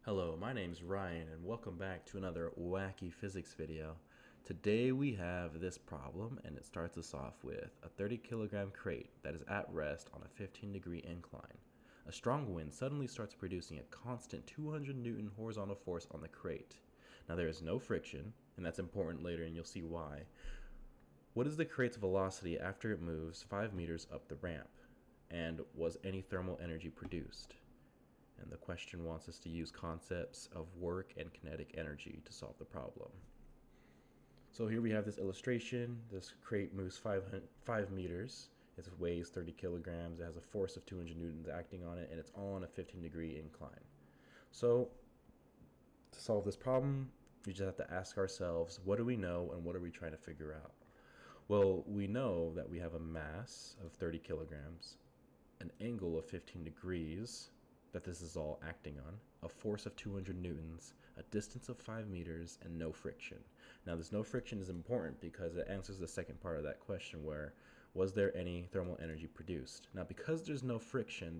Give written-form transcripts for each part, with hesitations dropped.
Hello, my name's Ryan and welcome back to another wacky physics video. Today we have this problem and it starts us off with a 30 kilogram crate that is at rest on a 15-degree incline. A strong wind suddenly starts producing a constant 200 Newton horizontal force on the crate. Now there is no friction, and that's important later and you'll see why. What is the crate's velocity after it moves 5 meters up the ramp? And was any thermal energy produced? And the question wants us to use concepts of work and kinetic energy to solve the problem. So here we have this illustration. This crate moves 5 meters. It weighs 30 kilograms. It has a force of 200 newtons acting on it, and it's all on a 15-degree incline. So to solve this problem, we just have to ask ourselves, what do we know and what are we trying to figure out? Well, we know that we have a mass of 30 kilograms, an angle of 15 degrees, that this is all acting on, a force of 200 newtons, a distance of 5 meters, and no friction. Now this no friction is important because it answers the second part of that question where, was there any thermal energy produced? Now because there's no friction,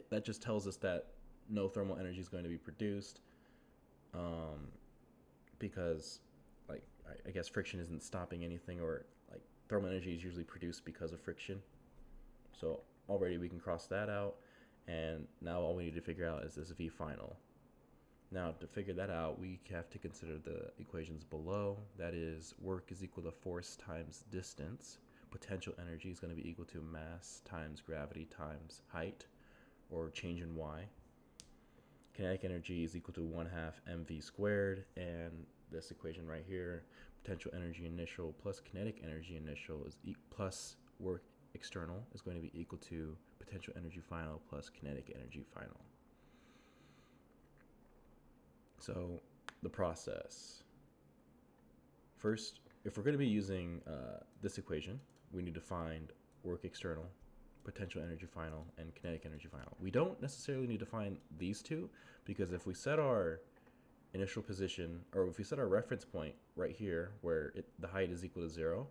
that just tells us that no thermal energy is going to be produced, because I guess friction isn't stopping anything, or like thermal energy is usually produced because of friction. So already we can cross that out, and now all we need to figure out is this V final. Now to figure that out, we have to consider the equations below. That is, work is equal to force times distance. Potential energy is going to be equal to mass times gravity times height, or change in y. Kinetic energy is equal to 1/2 mv squared, and this equation right here, potential energy initial plus kinetic energy initial is plus work external is going to be equal to potential energy final plus kinetic energy final. So the process. First, if we're going to be using this equation, we need to find work external, potential energy final, and kinetic energy final. We don't necessarily need to find these two, because if we set our initial position, or if we set our reference point right here where the height is equal to 0,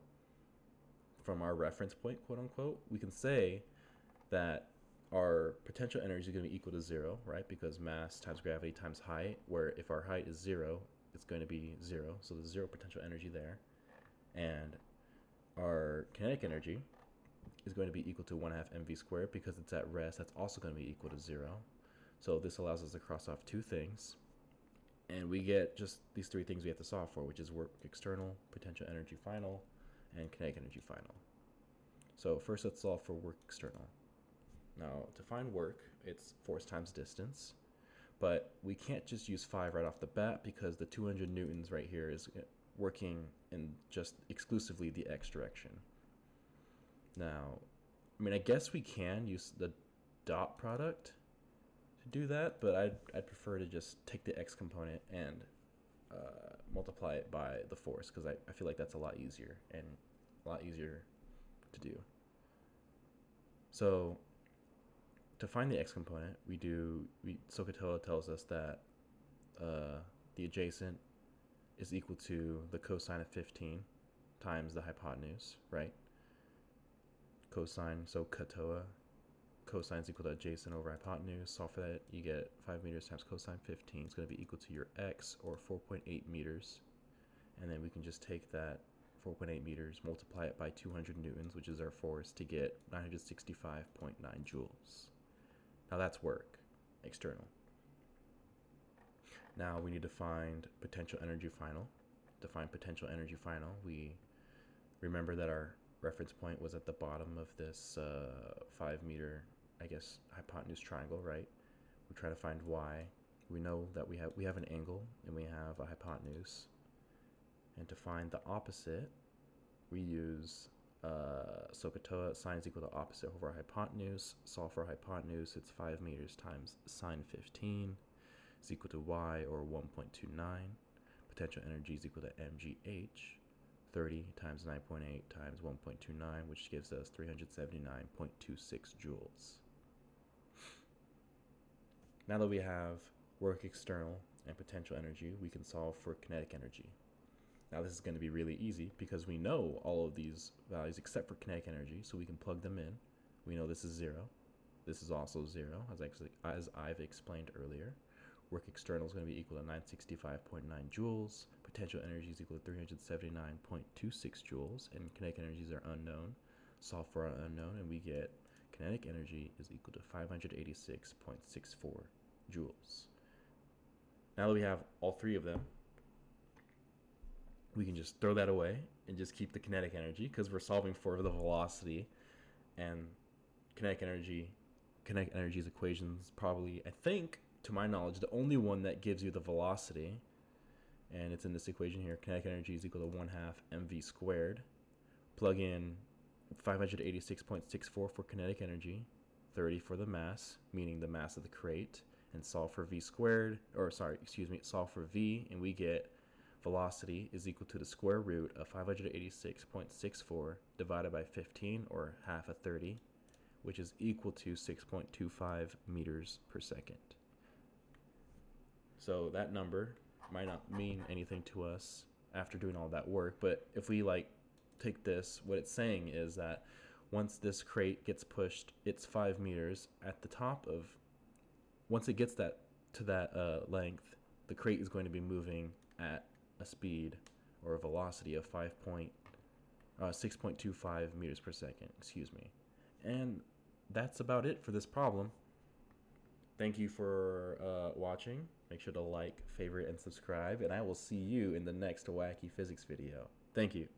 from our reference point, quote unquote, we can say that our potential energy is going to be equal to 0, right? Because mass times gravity times height, where if our height is 0, it's going to be 0. So there's 0 potential energy there. And our kinetic energy is going to be equal to 1/2 mv squared, because it's at rest. That's also going to be equal to 0. So this allows us to cross off two things. And we get just these three things we have to solve for, which is work external, potential energy final, and kinetic energy final. So first let's solve for work external. Now to find work, it's force times distance, but we can't just use 5 right off the bat, because the 200 newtons right here is working in just exclusively the x direction. Now, I guess we can use the dot product to do that, but I'd prefer to just take the x component and multiply it by the force, because I feel like that's a lot easier to do. So to find the x component, SOHCAHTOA tells us that the adjacent is equal to the cosine of 15 times the hypotenuse, right? Cosine, so COTOA, cosine is equal to adjacent over hypotenuse. Solve for that, you get 5 meters times cosine 15 is going to be equal to your x, or 4.8 meters. And then we can just take that 4.8 meters, multiply it by 200 newtons, which is our force, to get 965.9 joules. Now that's work external. Now we need to find potential energy final. To find potential energy final, we remember that our reference point was at the bottom of this 5 meter, I guess, hypotenuse triangle, right? We're trying to find y. We know that we have an angle and we have a hypotenuse. And to find the opposite, we use SOHCAHTOA, sine is equal to opposite over hypotenuse. Solve for hypotenuse, it's 5 meters times sine 15 is equal to y, or 1.29. Potential energy is equal to mgh. 30 times 9.8 times 1.29, which gives us 379.26 joules. Now that we have work external and potential energy, we can solve for kinetic energy. Now this is going to be really easy because we know all of these values except for kinetic energy, so we can plug them in. We know this is 0. This is also 0, as I've explained earlier. Work external is going to be equal to 965.9 joules. Potential energy is equal to 379.26 joules. And kinetic energies are unknown. Solve for our unknown, and we get kinetic energy is equal to 586.64 joules. Now that we have all three of them, we can just throw that away and just keep the kinetic energy, because we're solving for the velocity, and kinetic energy's equation is probably, I think, to my knowledge, the only one that gives you the velocity, and it's in this equation here. Kinetic energy is equal to 1/2 mv squared. Plug in 586.64 for kinetic energy, 30 for the mass, meaning the mass of the crate, and solve for v squared, solve for v, and we get velocity is equal to the square root of 586.64 divided by 15, or half of 30, which is equal to 6.25 meters per second. So that number might not mean anything to us after doing all that work, but if we take this, what it's saying is that once this crate gets pushed, it's 5 meters at the top of, once it gets to that length, the crate is going to be moving at a speed or a velocity of 6.25 meters per second, And that's about it for this problem. Thank you for watching. Make sure to like, favorite, and subscribe, and I will see you in the next Wacky Physics video. Thank you.